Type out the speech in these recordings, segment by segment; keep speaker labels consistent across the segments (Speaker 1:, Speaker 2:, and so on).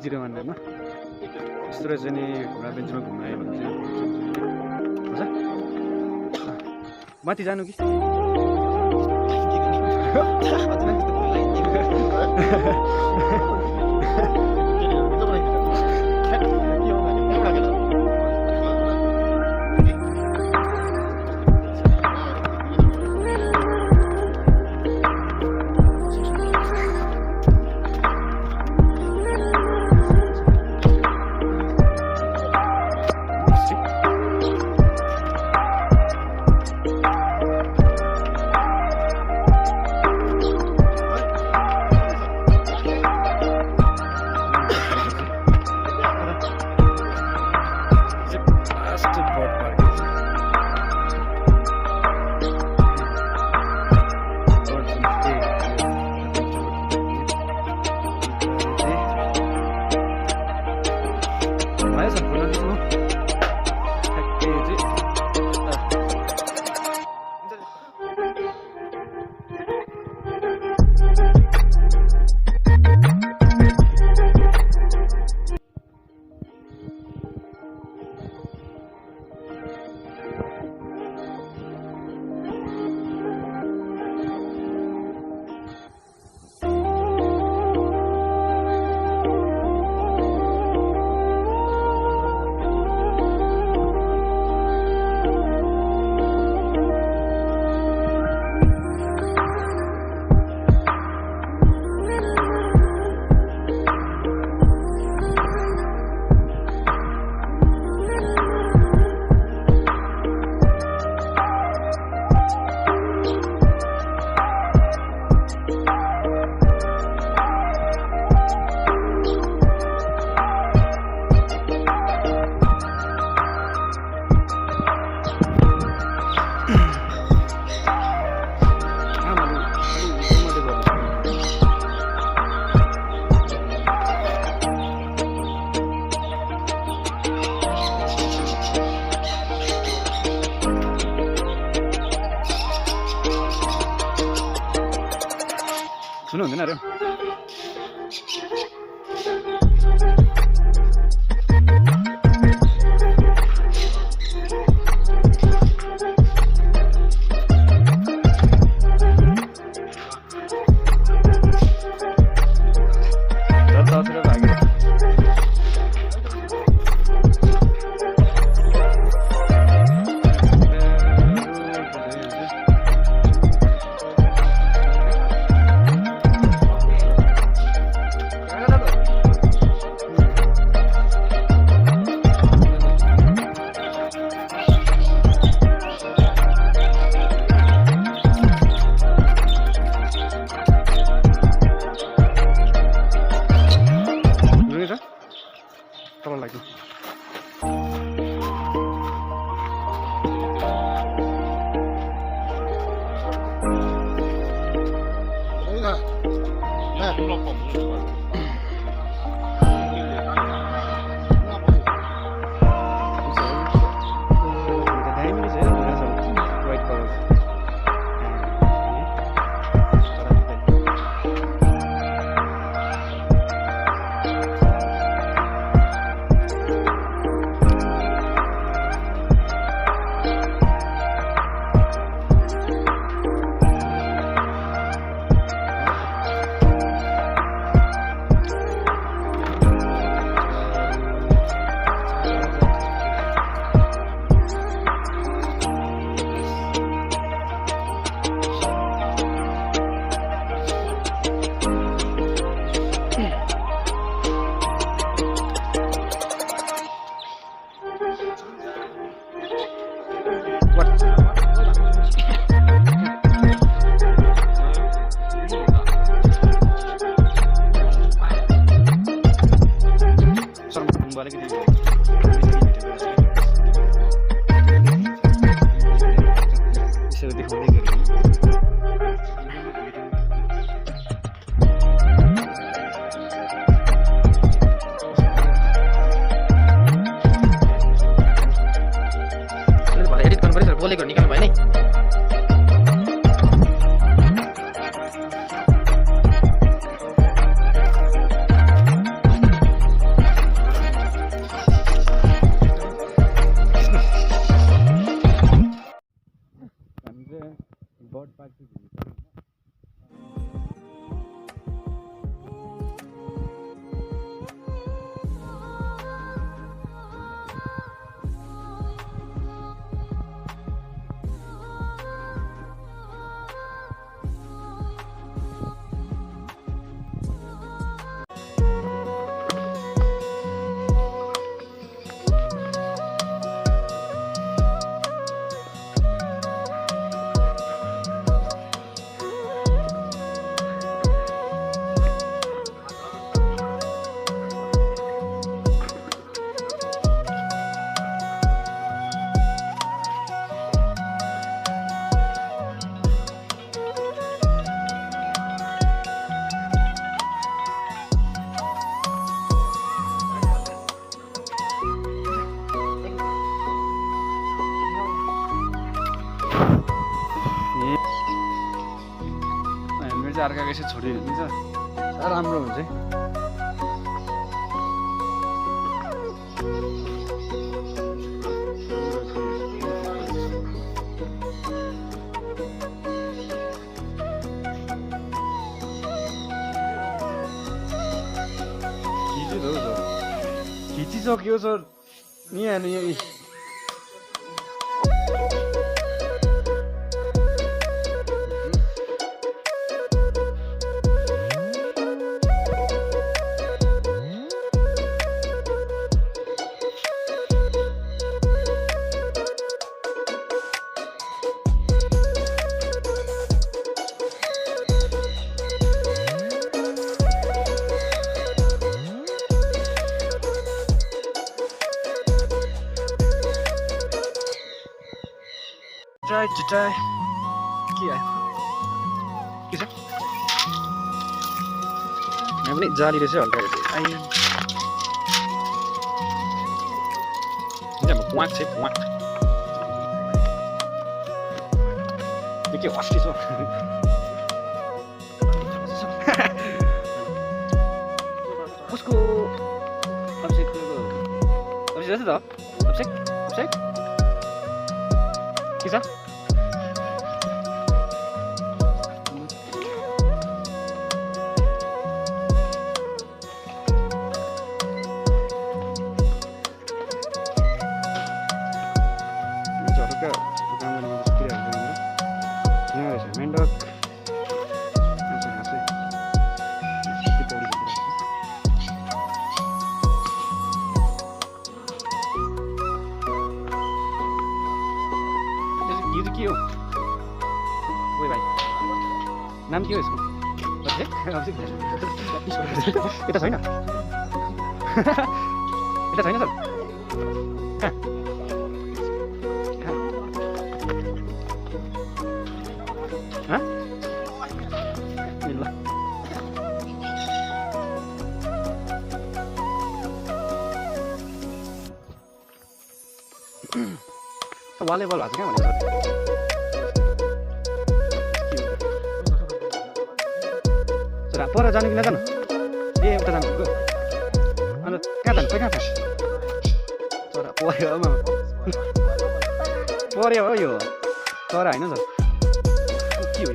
Speaker 1: त्यो 0 मा यस्तो रहेछ नि राबेन्चमा घुम्न आयो भने चाहिँ हुन्छ माथि जानु कि सुन्नु हुँदैन अरे
Speaker 2: बोलेको निकाल्नु भएन है।
Speaker 1: चाहिँ अर्काको यसो छोडिदिन्छ राम्रो हुन्छ है खिचिसक्यो सर यहाँ Try. के आयो के छ यहाँ पनि जाली रहेछ हल्का आइयो प्वाक छ प्वाक यो के अस्ति छ उसको अभिषेक रहेछ त अभिषेक के छ नाम के हो यसको यता छैन यता छैन सर ल वालेबल भएको छ क्या भने सर पर जानु कि नजानु ए उता जानु भनेको अन्त कहाँ जानु कहाँ छ चरा पर्यो हो यो चरा होइन सर के हो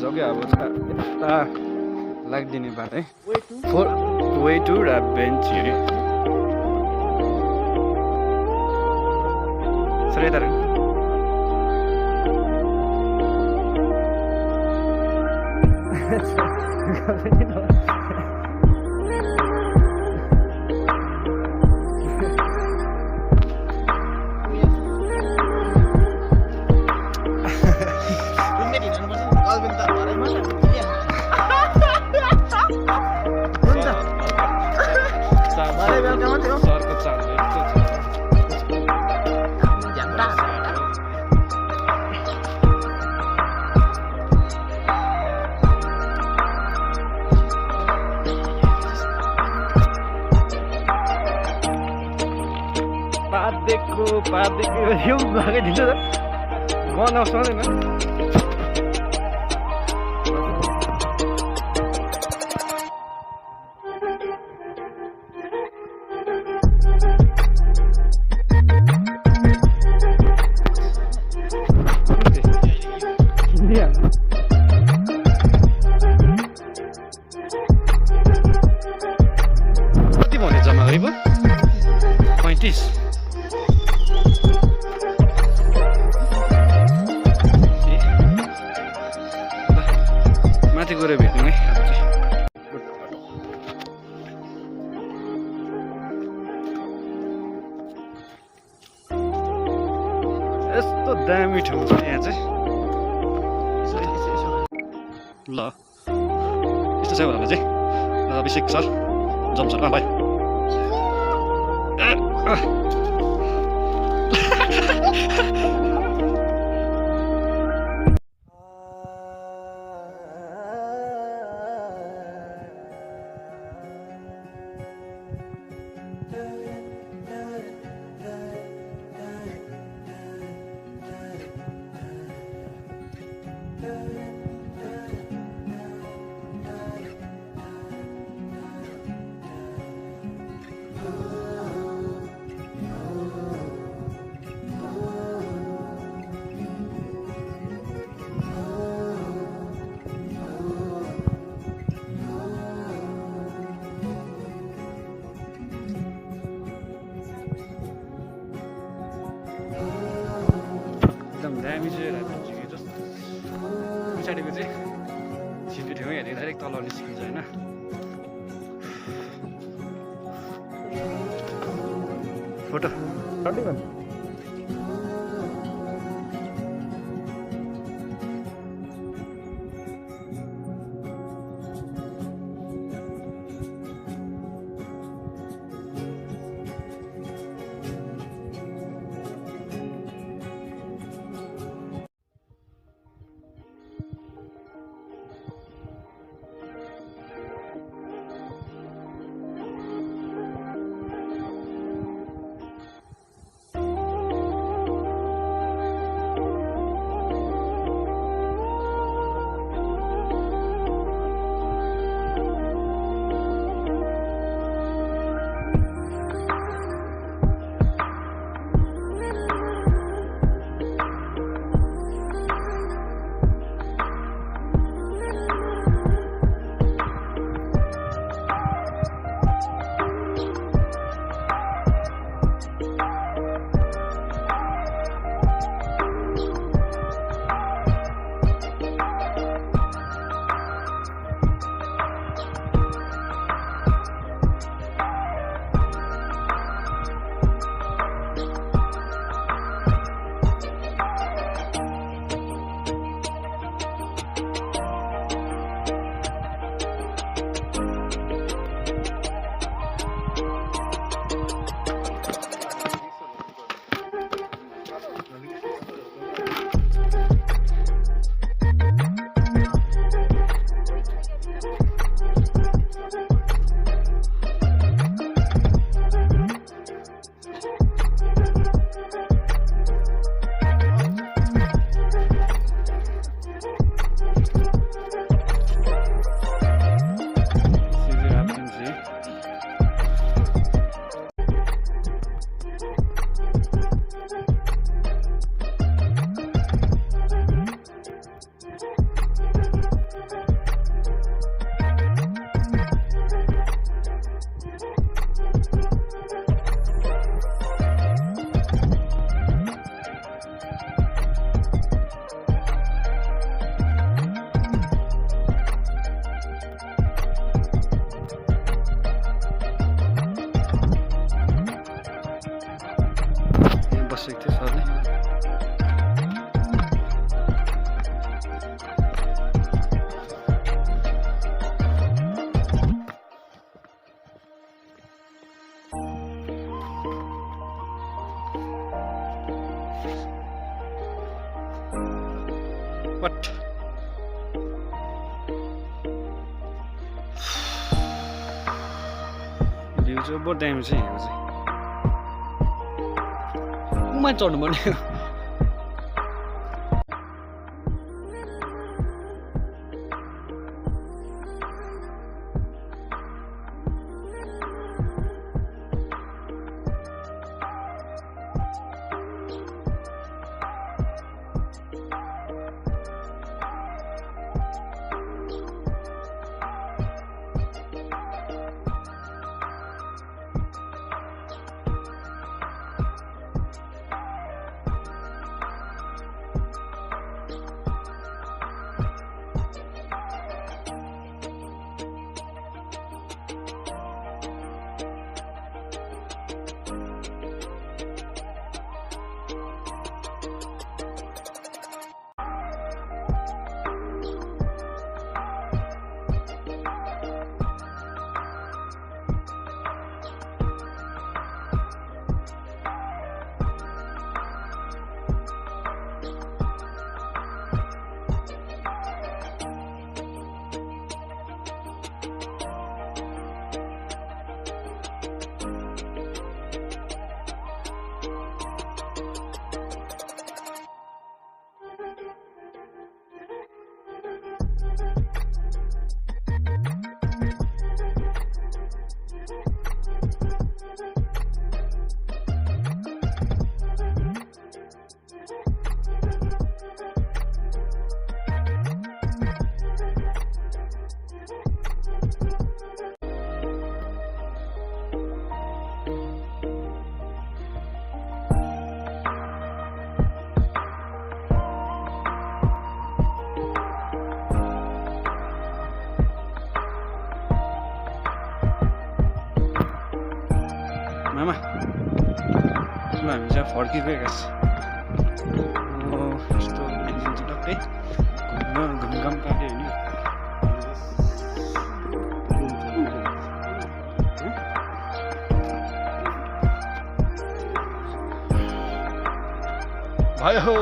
Speaker 1: सक्यो अब यता लाग्दिने बाटो है वे टु राबेन्चे अरे सर यता पादेखि यो भागै दिन्छ त मन आउँदैन कति भने जम्मा गरेको 35 ल यस्तो दामी ठाउँ छ यहाँ चाहिँ ल यस्तो छ होला चाहिँ अभिषेक सर जम सर भाइ दामी चाहिँ राख्छु जस्तो पछाडिको चाहिँ छिटो ठाउँ हेरेर डाइरेक्ट तल निस्किन्छ होइन फोटो बसेको थियो सरले What? भ्यू चाहिँ बहुत दामी छ यहाँ चाहिँ मा चढ्नु पर्ने मामा ल हामी चाहिँ फर्किगएका छौँ यस्तो देखिन्छ टक्कै घुमघाम काट्यो होइन भयो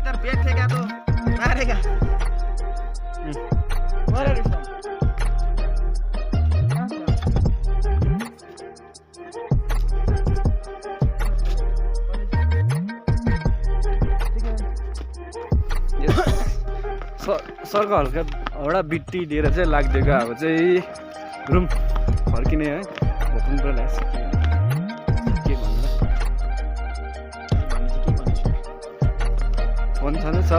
Speaker 2: इधर बैठेगा तो मारेगा
Speaker 1: सरको हल्का एउटा बिट्टी दिएर चाहिँ लाग्दिएको अब चाहिँ रुम फर्किने है भोकुन पुरा लाग्छ के भन्नु फोन छँदै छ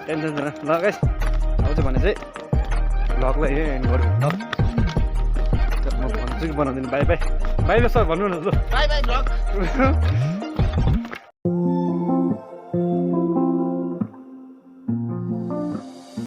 Speaker 1: टेन्सन छैन ल गाइस अब चाहिँ भने चाहिँ भ्लगलाई यही एन्ड गरौँ ल म भन्छु कि बनाउँदिनँ बाई बाई बाई ल सर भन्नु न ल
Speaker 2: बाई बाई ब्लग